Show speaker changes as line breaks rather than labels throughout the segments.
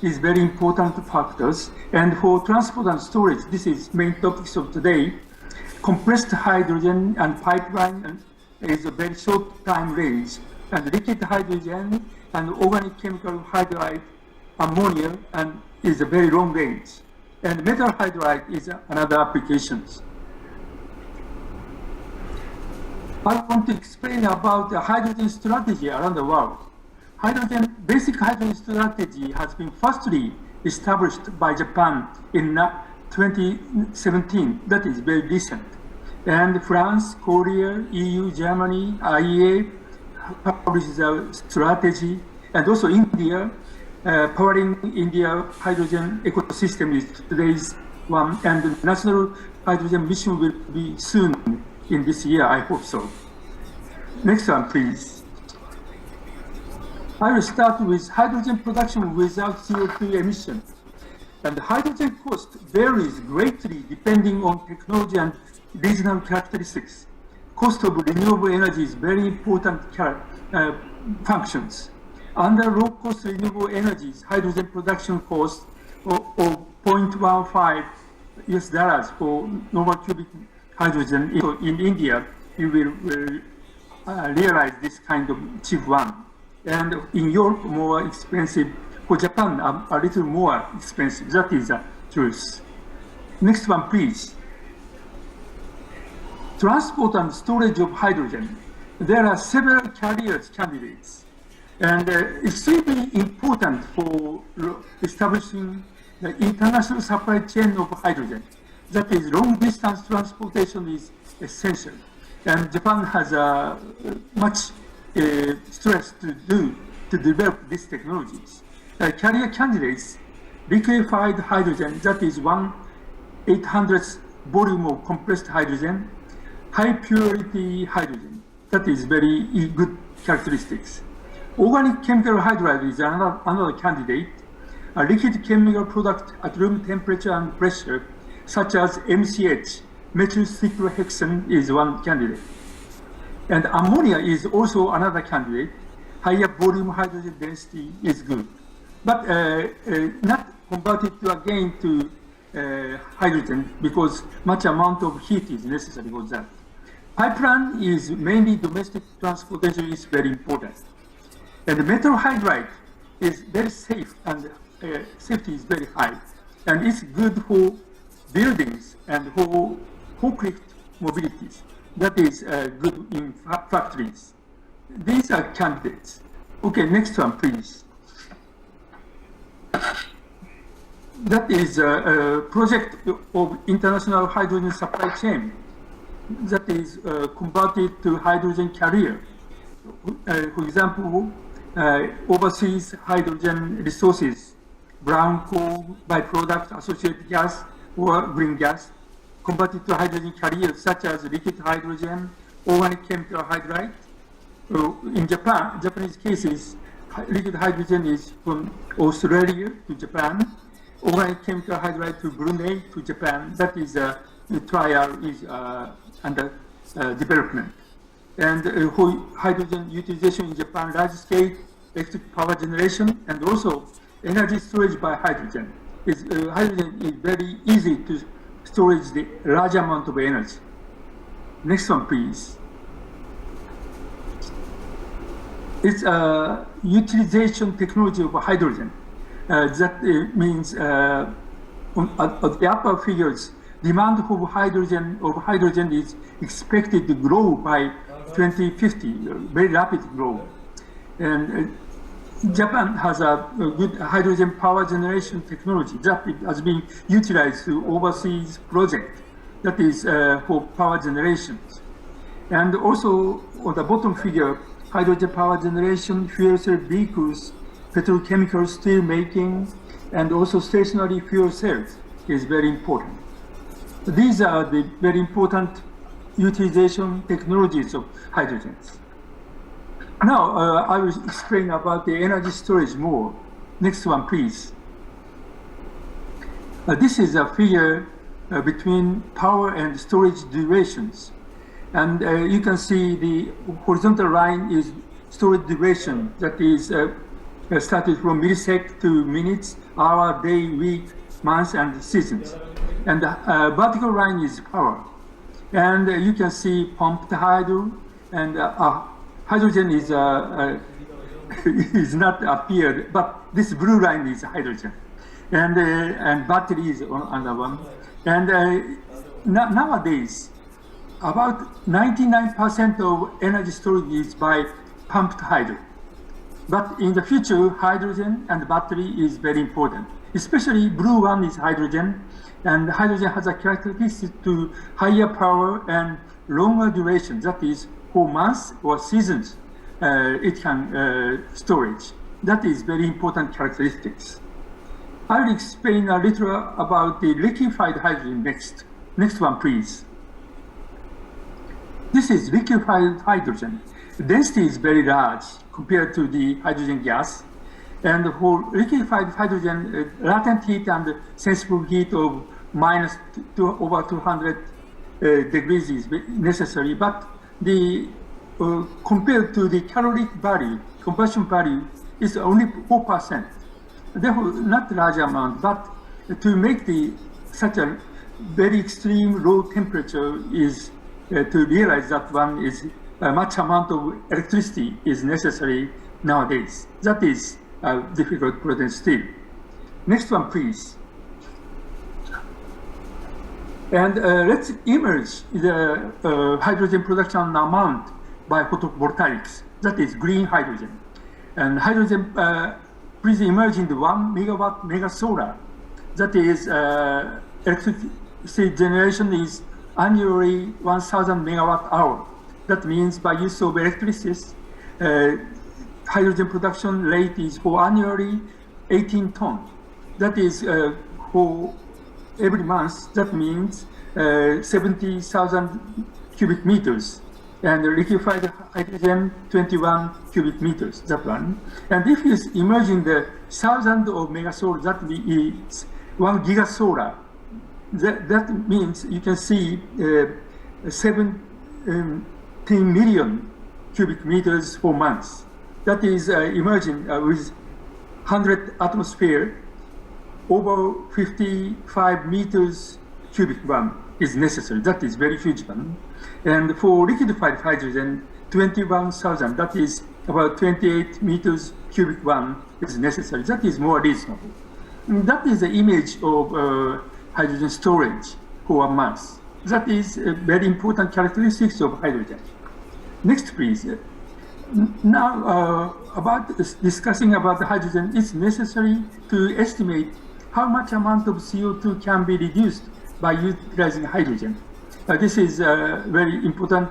is very important factors. And for transport and storage, this is main topics of today. Compressed hydrogen and pipeline is a very short time range, and liquid hydrogen and organic chemical hydride ammonia and is a very long range. And metal hydride is another applications. I want to explain about the hydrogen strategy around the world. Basic hydrogen strategy has been firstly established by Japan in 2017. That is very recent. And France, Korea, EU, Germany, IEA publishes a strategy, and also India, powering India hydrogen ecosystem is today's one, and the national hydrogen mission will be soon in this year, I hope so. Next one, please. I will start with hydrogen production without CO2 emission. And the hydrogen cost varies greatly depending on technology and regional characteristics. Cost of renewable energy is very important functions. Under low-cost renewable energies, hydrogen production cost of 0.15 US$ for normal cubic hydrogen. So in India, you will realize this kind of cheap one. And in Europe, more expensive. For Japan, a little more expensive. That is the truth. Next one, please. Transport and storage of hydrogen. There are several carriers candidates, and extremely important for establishing the international supply chain of hydrogen. That is, long distance transportation is essential, and Japan has much stress to do to develop these technologies. Carrier candidates, liquefied hydrogen, that is 1/800th volume of compressed hydrogen, high purity hydrogen, that is very good characteristics. Organic chemical hydride is another candidate. A liquid chemical product at room temperature and pressure, such as MCH, methyl cyclohexane, is one candidate. And ammonia is also another candidate. Higher volume hydrogen density is good, but not converted again to hydrogen because much amount of heat is necessary for that. Pipeline is mainly domestic transportation is very important. And the metal hydride is very safe and safety is very high. And it's good for buildings and for forklift mobilities. That is good in factories. These are candidates. Okay, next one, please. That is a project of international hydrogen supply chain that is converted to hydrogen carrier. For example, overseas hydrogen resources, brown coal, byproduct, associated gas, or green gas, converted to hydrogen carriers such as liquid hydrogen, organic chemical hydride. In Japanese cases, liquid hydrogen is from Australia to Japan, organic chemical hydride to Brunei to Japan. That is the trial is under development. And for hydrogen utilization in Japan, large scale electric power generation and also energy storage by hydrogen. Hydrogen is very easy to storage the large amount of energy. Next one, please. It's a utilization technology of hydrogen. That means at the upper figures, demand for hydrogen is expected to grow by 2050, very rapid growth. And Japan has a good hydrogen power generation technology that has been utilized to overseas project that is for power generations. And also on the bottom figure, hydrogen power generation, fuel cell vehicles, petrochemical steel making, and also stationary fuel cells is very important. These are the very important utilization technologies of hydrogens. Now, I will explain about the energy storage more. Next one, please. This is a figure between power and storage durations. And you can see the horizontal line is storage duration, that is started from millisecond to minutes, hour, day, week, months, and seasons. And the vertical line is power. And you can see pumped hydro, and hydrogen is is not appeared, but this blue line is hydrogen, and battery is another one. And nowadays, about 99% of energy storage is by pumped hydro. But in the future, hydrogen and battery is very important. Especially blue one is hydrogen, and hydrogen has a characteristic to higher power and longer duration. That is, for months or seasons, it can storage. That is very important characteristics. I will explain a little about the liquefied hydrogen next. Next one, please. This is liquefied hydrogen. The density is very large compared to the hydrogen gas. And for liquefied hydrogen, latent heat and sensible heat of over 200 degrees is necessary. But the compared to the caloric value, combustion value, is only 4%. Therefore, not large amount. But to make such a very extreme low temperature is to realize that one is much amount of electricity is necessary nowadays. That is a difficult problem still. Next one, please. And let's image the hydrogen production amount by photovoltaics. That is green hydrogen. And hydrogen, please imagine the 1 megawatt mega solar. That is electricity generation is annually 1,000 megawatt hour. That means by use of electricity, hydrogen production rate is for annually 18 tons. That is for every month. That means 70,000 cubic meters. And liquefied hydrogen, 21 cubic meters, that one. And if you imagine the thousands of megasolar, that is 1 gigasolar. That means you can see 17 million cubic meters per month. That is imagine with 100 atmosphere, over 55 meters cubic one is necessary. That is very huge one. And for liquefied hydrogen, 21,000, that is about 28 meters cubic one is necessary. That is more reasonable. And that is the image of hydrogen storage for 1 month. That is a very important characteristics of hydrogen. Next, please. Now, about discussing about the hydrogen, it's necessary to estimate how much amount of CO2 can be reduced by utilizing hydrogen. This is a very important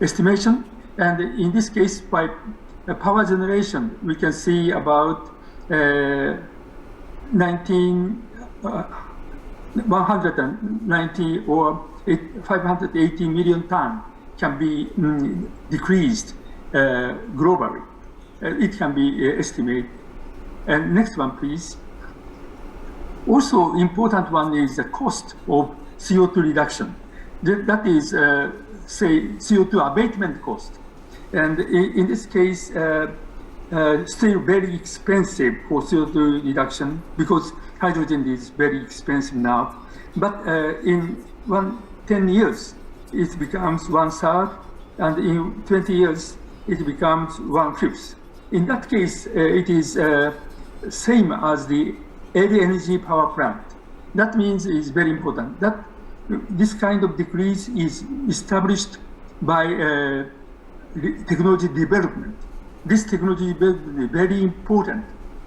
estimation, and in this case, by power generation, we can see about 190 or 580 million tons can be decreased globally. It can be estimated. And next one, please. Also important one is the cost of CO2 reduction. That is, say, CO2 abatement cost. And in this case, still very expensive for CO2 reduction because hydrogen is very expensive now. But in 10 years, it becomes 1/3, and in 20 years, it becomes 1/5. In that case, it is same as the LNG power plant. That means it's very important. That this kind of decrease is established by technology development. This technology development is very important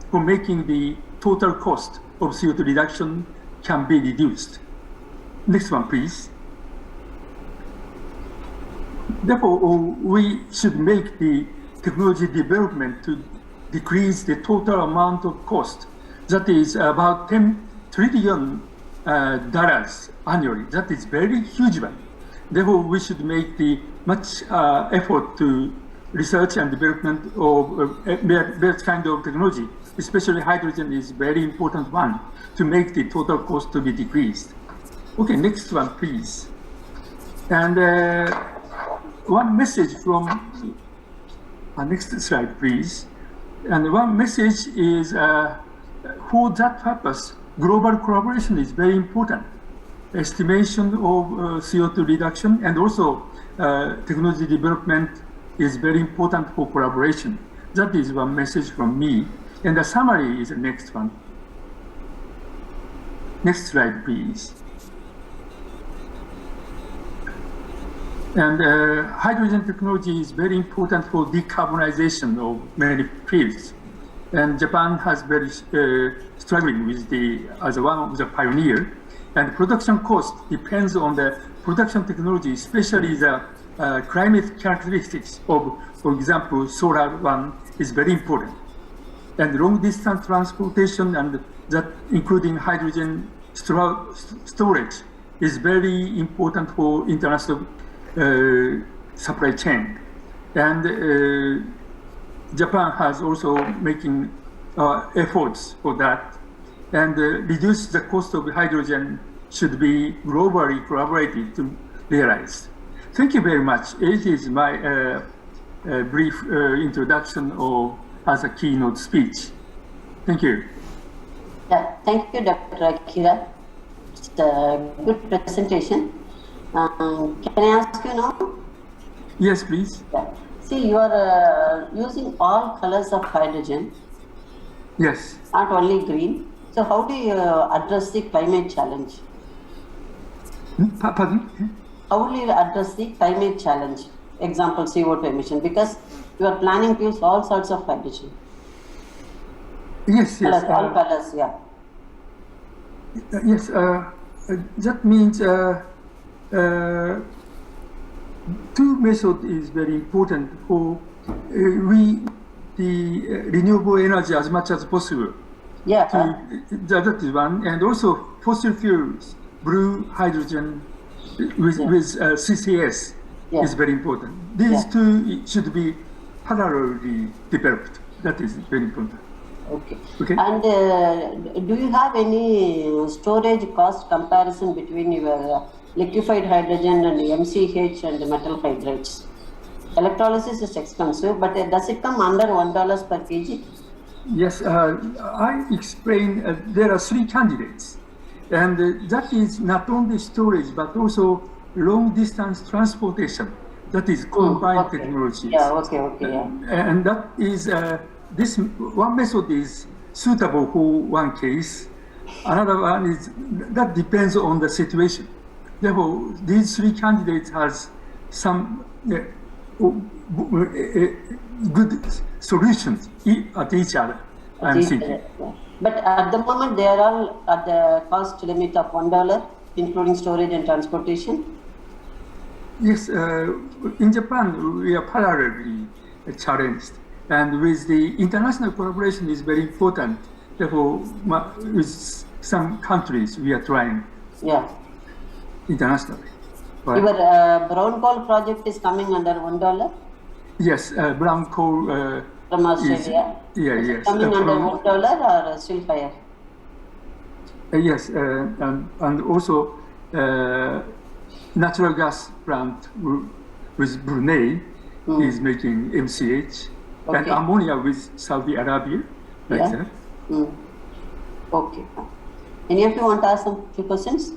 for making the total cost of CO2 reduction can be reduced. Next one, please. Therefore, we should make the technology development to decrease the total amount of cost. That is about $10 trillion annually. That is very huge one. Therefore, we should make the much effort to research and development of that kind of technology. Especially hydrogen is very important one to make the total cost to be decreased. Okay, next one, please. And one message from next slide, please. And one message is for that purpose, global collaboration is very important. Estimation of CO2 reduction and also technology development is very important for collaboration. That is one message from me. And the summary is the next one. Next slide, please. And hydrogen technology is very important for decarbonization of many fields. And Japan has very struggling with as one of the pioneer. And production cost depends on the production technology, especially the climate characteristics of, for example, solar one is very important. And long distance transportation and that including hydrogen storage is very important for international supply chain. And Japan has also making efforts for that. And reduce the cost of hydrogen should be globally collaborated to realize. Thank you very much. It is my brief introduction or as a keynote speech. Thank you.
Yeah, thank you, Dr. Akira. It's a good presentation. Can I ask you now?
Yes, please.
Yeah. See, you are using all colors of hydrogen.
Yes.
Not only green. So how do you address the climate challenge?
Pardon?
How will you address the climate challenge? Example, CO2 emission, because you are planning to use all sorts of hydrogen.
Yes, yes.
Colors, all colors, yeah.
Yes, that means two methods is very important for the renewable energy as much as possible.
Yeah.
That is one, and also fossil fuels, blue hydrogen with CCS is very important. These two should be parallelly developed. That is very important.
Okay.
Okay.
And do you have any storage cost comparison between your liquefied hydrogen and MCH and metal hydrates? Electrolysis is expensive, but does it come under $1 per kg?
Yes, I explained there are three candidates, and that is not only storage but also long distance transportation. That is combined technologies.
Yeah, okay, yeah.
And that is this one method is suitable for one case. Another one is that depends on the situation. Therefore, these three candidates has some good solutions at each other, I'm thinking.
But at the moment, they are all at the cost limit of $1, including storage and transportation?
Yes, in Japan, we are parallelly challenged. And with the international collaboration is very important. Therefore, with some countries, we are trying internationally.
Your brown coal project is coming under $1?
Yes, brown coal
from Australia.
Yes.
Coming under $1 or still higher?
Yes, and also natural gas plant with Brunei is making MCH and ammonia with Saudi Arabia, like that.
Okay. Any of you want to ask some few questions?